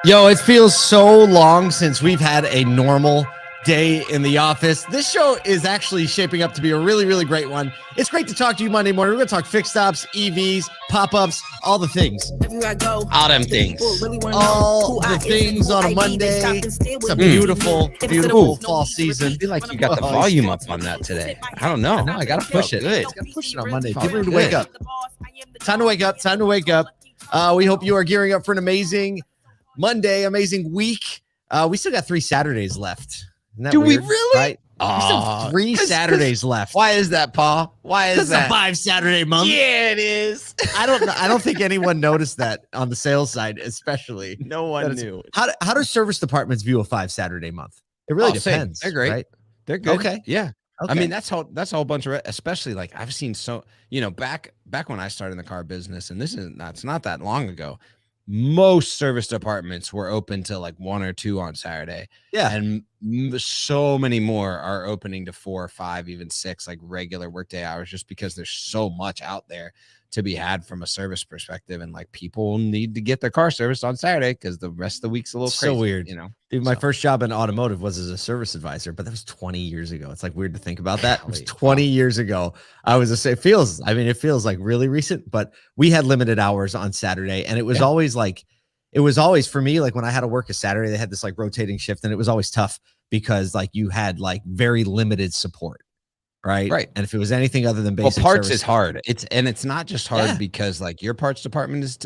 Yo, it feels so long since we've had a normal day in the office. This show is actually shaping up to be a really, really great one. It's great to talk to you Monday morning. We're going to talk fixed stops, EVs, pop-ups, all the things. All them things. All the things on a Monday. It's a beautiful, beautiful fall season. I feel like you got the volume up on that today. I don't know. I got to push it. Good. Got to push it on Monday. People need to wake up. Time to wake up. Time to wake up. We hope you are gearing up for an amazing Monday, amazing week. We still got 3 Saturdays left. Do weird? we really? Right? We still have 3 Saturdays left. Why is that, Paul? Why is that? It's a 5 Saturday month. Yeah, it is. I don't think anyone noticed that on the sales side, especially. No one knew. How do service departments view a 5 Saturday month? It really depends. They're great. Right? They're good. Okay. Yeah. Okay. I mean, that's a whole bunch of, especially like I've seen back when I started in the car business, and that's not that long ago. Most service departments were open to like 1 or 2 on Saturday. Yeah. And so many more are opening to 4 or 5, even 6, like regular workday hours, just because there's so much out there to be had from a service perspective. And like people need to get their car serviced on Saturday because the rest of the week's a little crazy. So weird. Dude, my So. first job in automotive was as a service advisor, but that was 20 years ago. It's like weird to think about that. It was 20 years ago. It feels like really recent, but we had limited hours on Saturday. And it was always for me, like when I had to work a Saturday, they had this like rotating shift, and it was always tough because like you had like very limited support. Right. And if it was anything other than basic parts service, is hard. It's not just hard because like your parts department is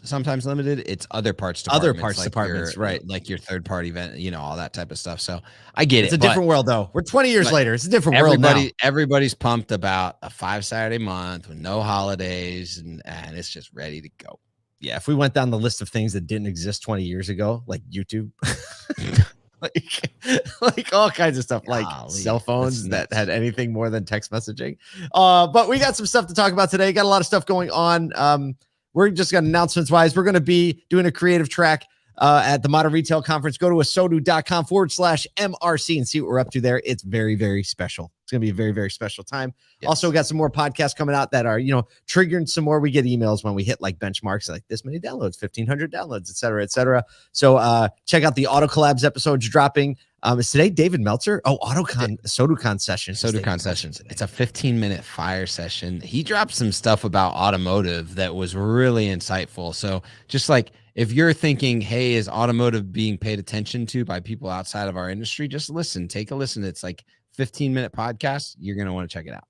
sometimes limited. It's other parts departments, right? Like your third party event, all that type of stuff. So I get it's a different world though. We're 20 years later. It's a different world now. Everybody's pumped about a 5 Saturday month with no holidays and it's just ready to go. Yeah. If we went down the list of things that didn't exist 20 years ago, like YouTube, like all kinds of stuff, like cell phones that had anything more than text messaging. But we got some stuff to talk about today. Got a lot of stuff going on. We're just got announcements wise. We're going to be doing a creative track at the Modern Retail Conference. Go to ASOTU.com/MRC and see what we're up to there. It's very, very special. It's going to be a very, very special time. Yes. Also got some more podcasts coming out that are, triggering some more. We get emails when we hit like benchmarks, like this many downloads, 1,500 downloads, et cetera, et cetera. So check out the Auto Collabs episodes dropping. Is today David Meltzer? Oh, AutoCon sessions. AutoCon sessions. It's a 15-minute fire session. He dropped some stuff about automotive that was really insightful. So just like if you're thinking, hey, is automotive being paid attention to by people outside of our industry? Just take a listen. It's like 15-minute podcast. You're going to want to check it out.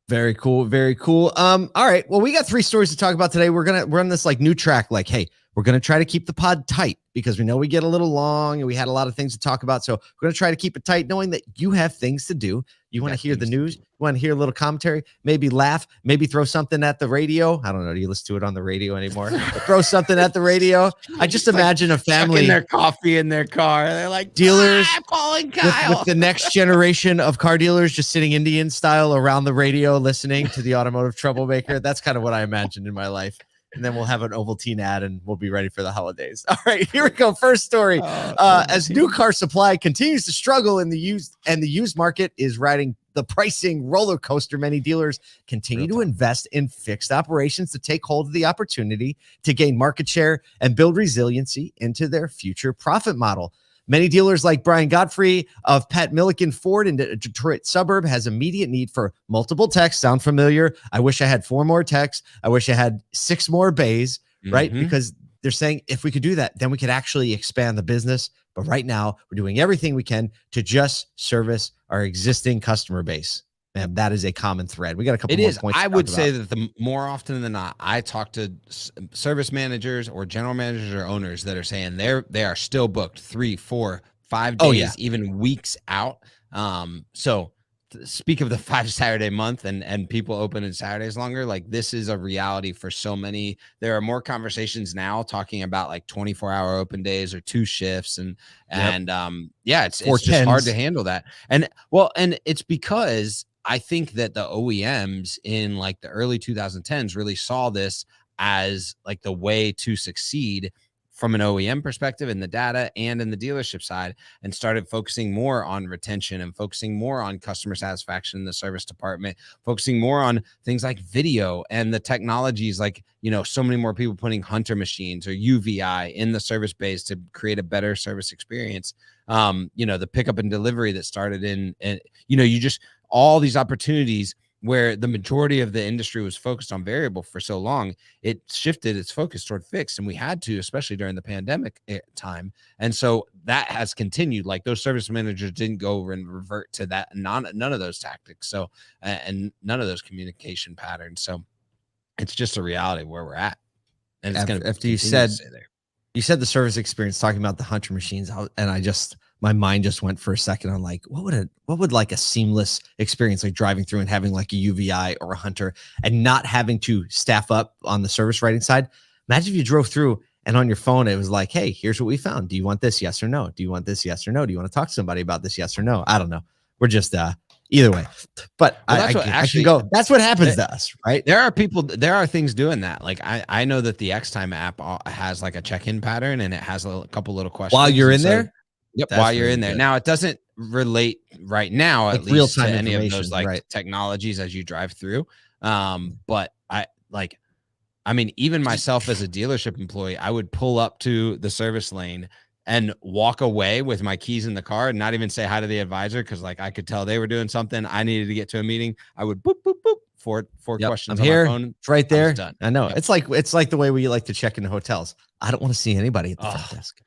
Very cool. Very cool. All right. Well, we got 3 stories to talk about today. We're on this like new track. Like, hey, we're going to try to keep the pod tight because we know we get a little long and we had a lot of things to talk about. So we're going to try to keep it tight, knowing that you have things to do. You want to hear the news, you want to hear a little commentary, maybe laugh, maybe throw something at the radio. I don't know. Do you listen to it on the radio anymore? Throw something at the radio. I just imagine a family, their coffee in their car. They're like dealers calling Kyle with the next generation of car dealers just sitting Indian style around the radio, listening to the automotive troublemaker. That's kind of what I imagined in my life. And then we'll have an Ovaltine ad and we'll be ready for the holidays. All right, here we go. First story. As new car supply continues to struggle in the used market is riding the pricing roller coaster, many dealers continue to invest in fixed operations to take hold of the opportunity to gain market share and build resiliency into their future profit model. Many dealers like Brian Godfrey of Pat Milliken Ford in the Detroit suburb has immediate need for multiple techs. Sound familiar? I wish I had 4 more techs. I wish I had 6 more bays, right? Because they're saying if we could do that, then we could actually expand the business. But right now, we're doing everything we can to just service our existing customer base. And that is a common thread. We got a couple more points. I would say that the more often than not, I talk to service managers or general managers or owners that are saying they are still booked 3, 4, 5 days, even weeks out. So speak of the 5 Saturday month and people open in Saturdays longer. Like this is a reality for so many. There are more conversations now talking about like 24-hour open days or 2 shifts it's just hard to handle that. And it's because I think that the OEMs in like the early 2010s really saw this as like the way to succeed from an OEM perspective in the data and in the dealership side, and started focusing more on retention and focusing more on customer satisfaction in the service department, focusing more on things like video and the technologies, like, you know, so many more people putting Hunter machines or UVI in the service bays to create a better service experience. You know, the pickup and delivery that started in, and, you know, you just, all these opportunities where the majority of the industry was focused on variable for so long, it shifted its focus toward fixed. And we had to, especially during the pandemic time. And so that has continued. Like, those service managers didn't go over and revert to that, none of those tactics. So, and none of those communication patterns. So it's just a reality where we're at. And it's going to, after you said the service experience, talking about the Hunter machines, and my mind just went for a second on like, what would like a seamless experience, like driving through and having like a UVI or a Hunter and not having to staff up on the service writing side. Imagine if you drove through and on your phone, it was like, hey, here's what we found. Do you want this? Yes or no? Do you want this? Yes or no? Do you want to talk to somebody about this? Yes or no? I don't know. We're just, either way, but I can go. That's what happens to us, right? There are things doing that. Like, I know that the X-Time app has like a check-in pattern, and it has a couple little questions while you're in there. Yep. While you're in there. Now, it doesn't relate right now, like, at least to any of those technologies as you drive through. But I mean, even myself as a dealership employee, I would pull up to the service lane and walk away with my keys in the car and not even say hi to the advisor, because like I could tell they were doing something. I needed to get to a meeting. I would boop, boop, boop, four questions I'm here, on my phone. It's right there. Done. I know. Yep. It's like the way we like to check into hotels. I don't want to see anybody at the front desk.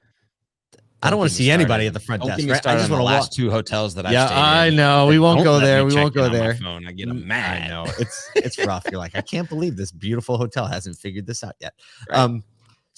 I don't want to see anybody at the front desk. Right? I just want to last two hotels that I've stayed in. I know. We won't go there. We won't go there. Phone. I get mad. I know. It's rough. You're like, I can't believe this beautiful hotel hasn't figured this out yet. Right.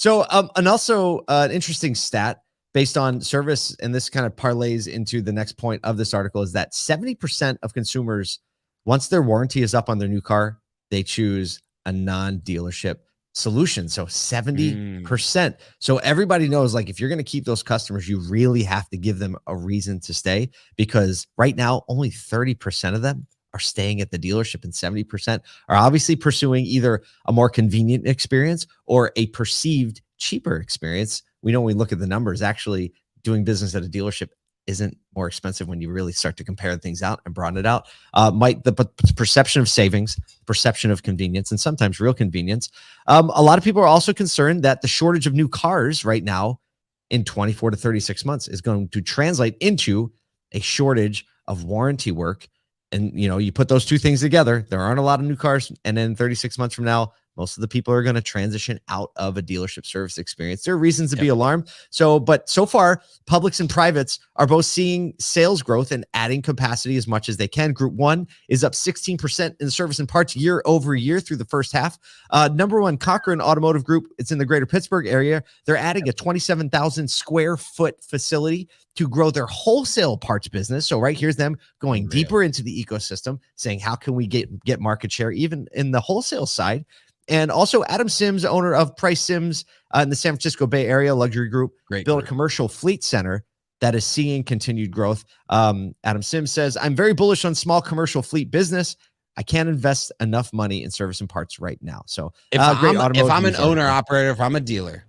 And also an interesting stat based on service, and this kind of parlays into the next point of this article, is that 70% of consumers, once their warranty is up on their new car, they choose a non-dealership solution. So 70%. So everybody knows, like, if you're going to keep those customers, you really have to give them a reason to stay, because right now only 30% of them are staying at the dealership, and 70% are obviously pursuing either a more convenient experience or a perceived cheaper experience. We know when we look at the numbers, actually doing business at a dealership isn't more expensive when you really start to compare things out and broaden it out. The perception of savings, perception of convenience, and sometimes real convenience. A lot of people are also concerned that the shortage of new cars right now in 24 to 36 months is going to translate into a shortage of warranty work. And, you know, you put those two things together, there aren't a lot of new cars. And then 36 months from now, most of the people are going to transition out of a dealership service experience. There are reasons to be alarmed. But so far, publics and privates are both seeing sales growth and adding capacity as much as they can. Group 1 is up 16% in service and parts year over year through the first half. Number 1, Cochran Automotive Group, it's in the greater Pittsburgh area. They're adding a 27,000 square foot facility to grow their wholesale parts business. So right here's them going deeper into the ecosystem, saying, how can we get market share even in the wholesale side? And also Adam Sims, owner of Price Sims in the San Francisco Bay Area luxury group, built a commercial fleet center that is seeing continued growth. Adam Sims says, I'm very bullish on small commercial fleet business. I can't invest enough money in service and parts right now. So if I'm an owner operator, if I'm a dealer,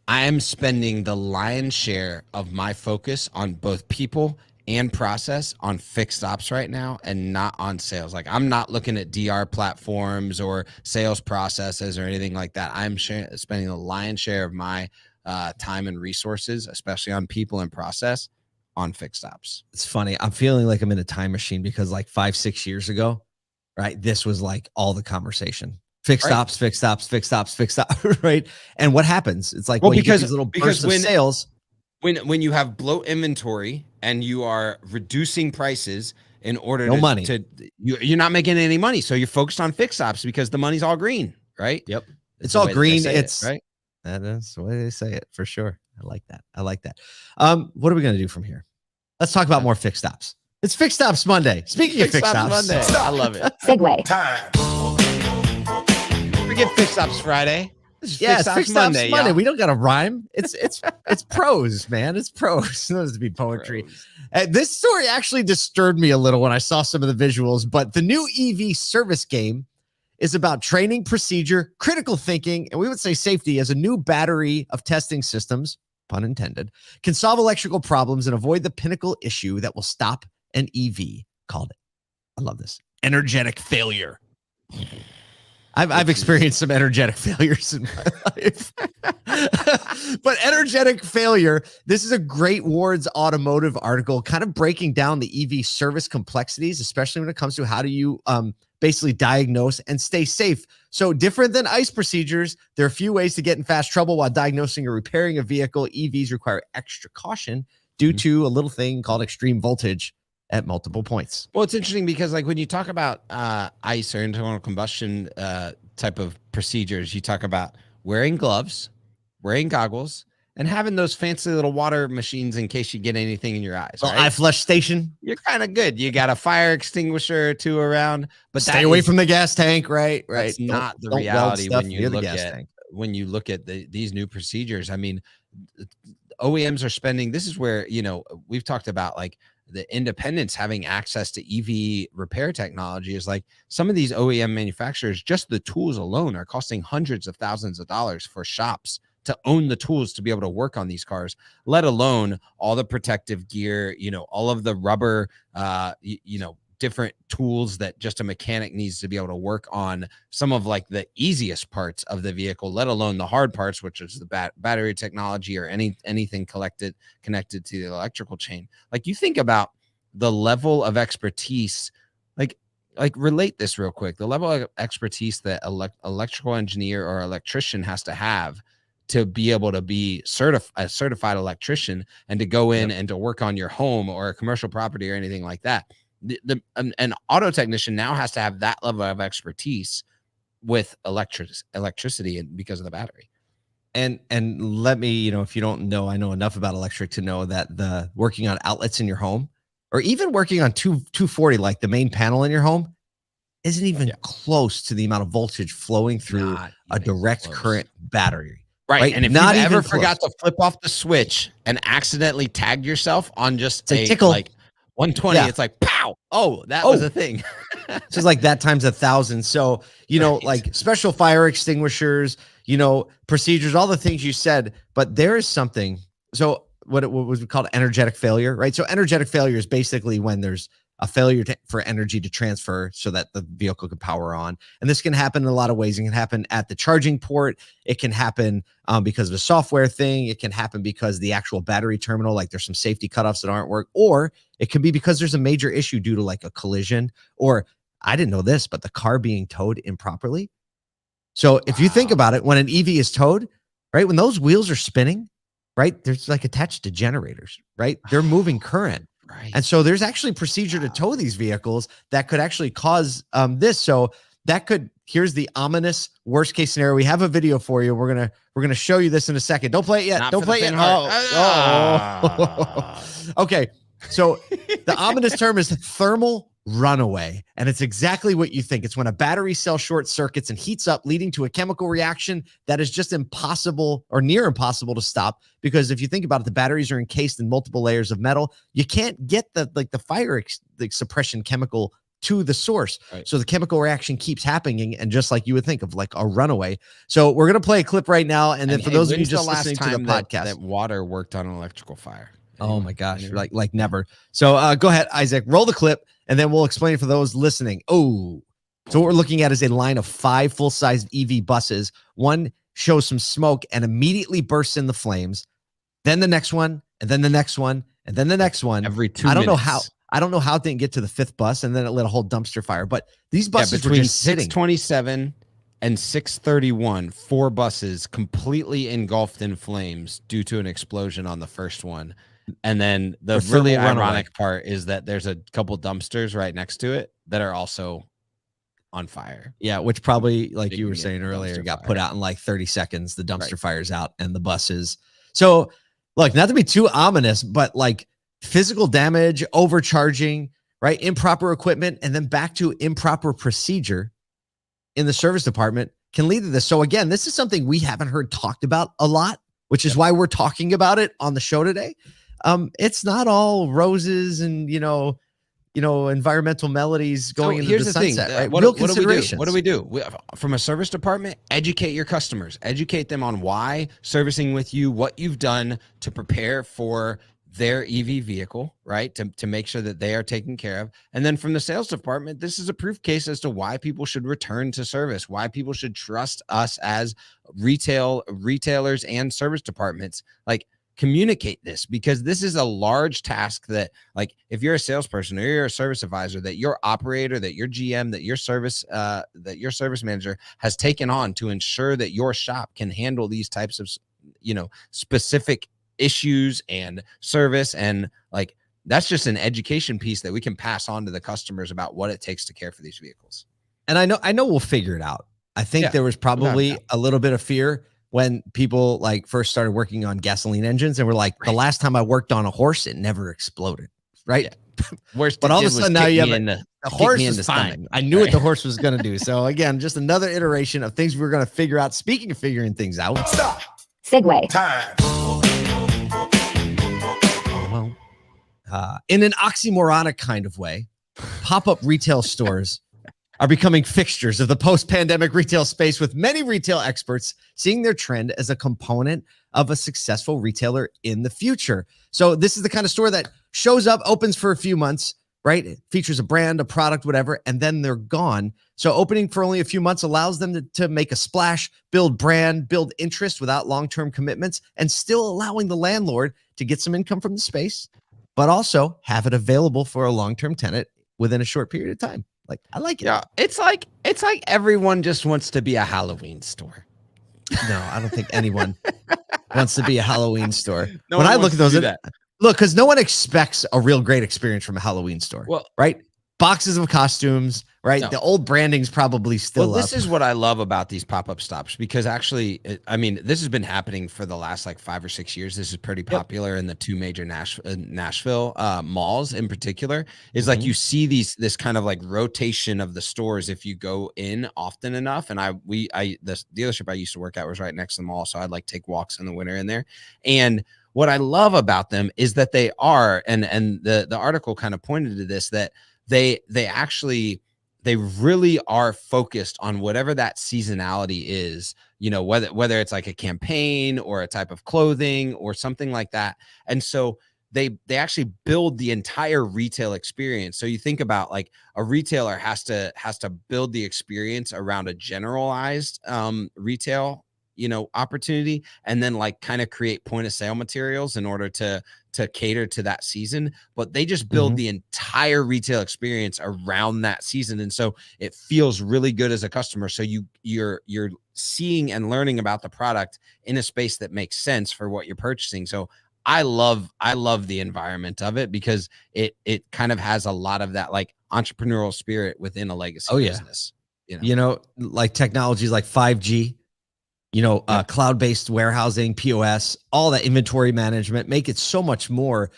I am spending the lion's share of my focus on both people and process on fixed ops right now, and not on sales. Like, I'm not looking at DR platforms or sales processes or anything like that. I'm spending the lion's share of my time and resources, especially on people and process, on fixed ops. It's funny. I'm feeling like I'm in a time machine, because like 5-6 years ago, right, this was like all the conversation. Fixed ops, fixed ops, fixed ops, fixed ops, right? And what happens? It's like, because these little bursts of sales. When you have bloat inventory and you are reducing prices in order you're not making any money. So you're focused on fixed ops because the money's all green, right? Yep. It's all green. It's right. That is the way they say it, for sure. I like that. What are we going to do from here? Let's talk about more fixed ops. It's Fixed Ops Monday. Speaking of Fixed Ops Monday, I love it. Segue time. Forget Fixed Ops Friday. Yeah, it's Fixed Ops Monday. We don't got to rhyme. It's prose, man. It's prose. It's supposed to be poetry. This story actually disturbed me a little when I saw some of the visuals, but the new EV service game is about training, procedure, critical thinking, and we would say safety as a new battery of testing systems, pun intended, can solve electrical problems and avoid the pinnacle issue that will stop an EV called, I love this, energetic failure. I've experienced some energetic failures in my life. But energetic failure, this is a great Ward's Automotive article kind of breaking down the EV service complexities, especially when it comes to how do you basically diagnose and stay safe. So different than ICE procedures, there are a few ways to get in fast trouble while diagnosing or repairing a vehicle. EVs require extra caution due to a little thing called extreme voltage at multiple points. Well, it's interesting because like when you talk about ICE or internal combustion type of procedures, you talk about wearing gloves, wearing goggles, and having those fancy little water machines in case you get anything in your eyes. Right? Eye flush station. You're kind of good. You got a fire extinguisher or two around, but stay away from the gas tank, right? That's not the reality when you look at these new procedures. I mean, OEMs are spending. This is where, you know, we've talked about like the independents having access to EV repair technology is like some of these OEM manufacturers, just the tools alone are costing hundreds of thousands of dollars for shops to own the tools to be able to work on these cars, let alone all the protective gear, you know, all of the rubber, you know, different tools that just a mechanic needs to be able to work on some of like the easiest parts of the vehicle, let alone the hard parts, which is the battery technology or anything connected to the electrical chain. Like you think about the level of expertise, like relate this real quick, the level of expertise that electrical engineer or electrician has to have to be able to be a certified electrician and to go in and to work on your home or a commercial property or anything like that. An auto technician now has to have that level of expertise with electricity and because of the battery. And let me, you know, if you don't know, I know enough about electric to know that the working on outlets in your home or even working on 240, like the main panel in your home, isn't even close to the amount of voltage flowing through a direct current battery. Right. And if not ever forgot to flip off the switch and accidentally tagged yourself on just a tickle, like 120, it's like, pow. Oh, that was a thing. So it's like that times 1,000. So, you know, like special fire extinguishers, you know, procedures, all the things you said, but there is something. So what was called energetic failure, right? So energetic failure is basically when there's a failure for energy to transfer so that the vehicle can power on. And this can happen in a lot of ways. It can happen at the charging port. It can happen because of a software thing. It can happen because the actual battery terminal, like there's some safety cutoffs that aren't work, or it can be because there's a major issue due to like a collision, or I didn't know this, but the car being towed improperly. So if you think about it, when an EV is towed, right, when those wheels are spinning, right, there's like attached to generators, right? They're moving current. Right. And so there's actually procedure to tow these vehicles that could actually cause this. So that could, here's the ominous worst case scenario. We have a video for you. We're going to show you this in a second. Don't play it yet. Don't play it yet. Okay. So the ominous term is thermal runaway. And it's exactly what you think. It's when a battery cell short circuits and heats up, leading to a chemical reaction that is just impossible or near impossible to stop. Because if you think about it, the batteries are encased in multiple layers of metal. You can't get the fire suppression chemical to the source. Right. So the chemical reaction keeps happening. And just like you would think of like a runaway. So we're going to play a clip right now. And then for those of you just listening to the podcast, that water worked on an electrical fire. Oh my gosh. Like never. So go ahead, Isaac, roll the clip and then we'll explain for those listening. Oh, so what we're looking at is a line of 5 full-size EV buses. One shows some smoke and immediately bursts in the flames. Then the next one, and then the next one, and then the next one. Every 2 minutes. I don't know how it didn't get to the 5th bus and then it lit a whole dumpster fire. But these buses between were just sitting. 6:27 and 6:31, 4 buses completely engulfed in flames due to an explosion on the first one. And then the really ironic part is that there's a couple dumpsters right next to it that are also on fire. Yeah, which probably, like you were saying earlier, got put out in like 30 seconds. The dumpster fire's out and the buses. So, look, not to be too ominous, but like physical damage, overcharging, right? Improper equipment, and then back to improper procedure in the service department can lead to this. So again, this is something we haven't heard talked about a lot, which is why we're talking about it on the show today. It's not all roses and, you know, environmental melodies going into here's the thing. sunset, right? What Real do we do? considerations. What do we do? From a service department, educate your customers. Educate them on why servicing with you, what you've done to prepare for their EV vehicle, right? To make sure that they are taken care of. And then from the sales department, this is a proof case as to why people should return to service, why people should trust us as retailers and service departments. Like, communicate this, because this is a large task that, like, if you're a salesperson or you're a service advisor, that your operator, that your GM, that your service manager has taken on to ensure that your shop can handle these types of, specific issues and service. And like, that's just an education piece that we can pass on to the customers about what it takes to care for these vehicles. And I know we'll figure it out. I think there was probably a little bit of fear when people like first started working on gasoline engines and were like, the last time I worked on a horse, it never exploded. Right. Yeah. But all of a sudden now you have the horse is fine. I knew what the horse was going to do. So again, just another iteration of things we're going to figure out. Speaking of figuring things out. Stop. Segue. Time. In an oxymoronic kind of way, pop-up retail stores are becoming fixtures of the post-pandemic retail space, with many retail experts seeing their trend as a component of a successful retailer in the future. So this is the kind of store that shows up, opens for a few months, right? It features a brand, a product, whatever, and then they're gone. So opening for only a few months allows them to make a splash, build brand, build interest without long-term commitments, and still allowing the landlord to get some income from the space, but also have it available for a long-term tenant within a short period of time. Like, I like it. Yeah, it's like everyone just wants to be a Halloween store. No, I don't think anyone wants to be a Halloween store. No when one I look at those, that. Look, because no one expects a real great experience from a Halloween store. Well, right? Boxes of costumes, right? No. The old branding's probably still this up. is what I love about these pop-up stops, because actually, this has been happening for the last like 5 or 6 years. This is pretty popular in the two major Nashville malls in particular. Is like you see this kind of like rotation of the stores if you go in often enough. And the dealership I used to work at was right next to the mall, so I'd like take walks in the winter in there. And what I love about them is that they are, and the article kind of pointed to this, that they really are focused on whatever that seasonality is, whether it's like a campaign or a type of clothing or something like that. And so they actually build the entire retail experience. So you think about like a retailer has to build the experience around a generalized retail opportunity, and then like kind of create point of sale materials in order to cater to that season. But they just build the entire retail experience around that season, and so it feels really good as a customer. So you're seeing and learning about the product in a space that makes sense for what you're purchasing. So I love the environment of it, because it kind of has a lot of that like entrepreneurial spirit within a legacy business. Like technologies like 5G, cloud-based warehousing, POS, all that inventory management make it so much more,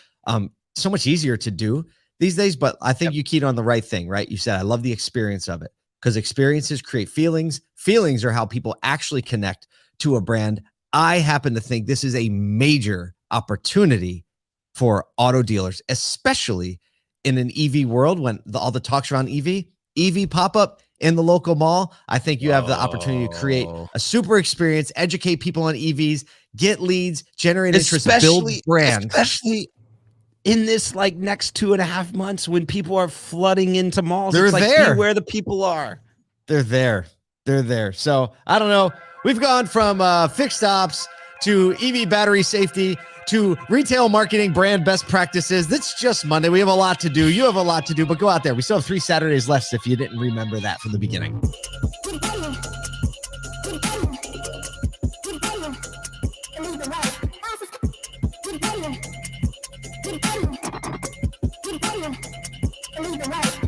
so much easier to do these days. But I think you keyed on the right thing, right? You said, I love the experience of it, because experiences create feelings. Feelings are how people actually connect to a brand. I happen to think this is a major opportunity for auto dealers, especially in an EV world, when all the talks around EV pop-up in the local mall. I think you have the opportunity to create a super experience, educate people on EVs, get leads, generate interest, build brand. Especially in this like next 2.5 months when people are flooding into malls. They're there. Where the people are. They're there. So I don't know. We've gone from fixed ops to EV battery safety to retail marketing brand best practices. That's just Monday. We have a lot to do. You have a lot to do, but go out there. We still have 3 Saturdays left if you didn't remember that from the beginning.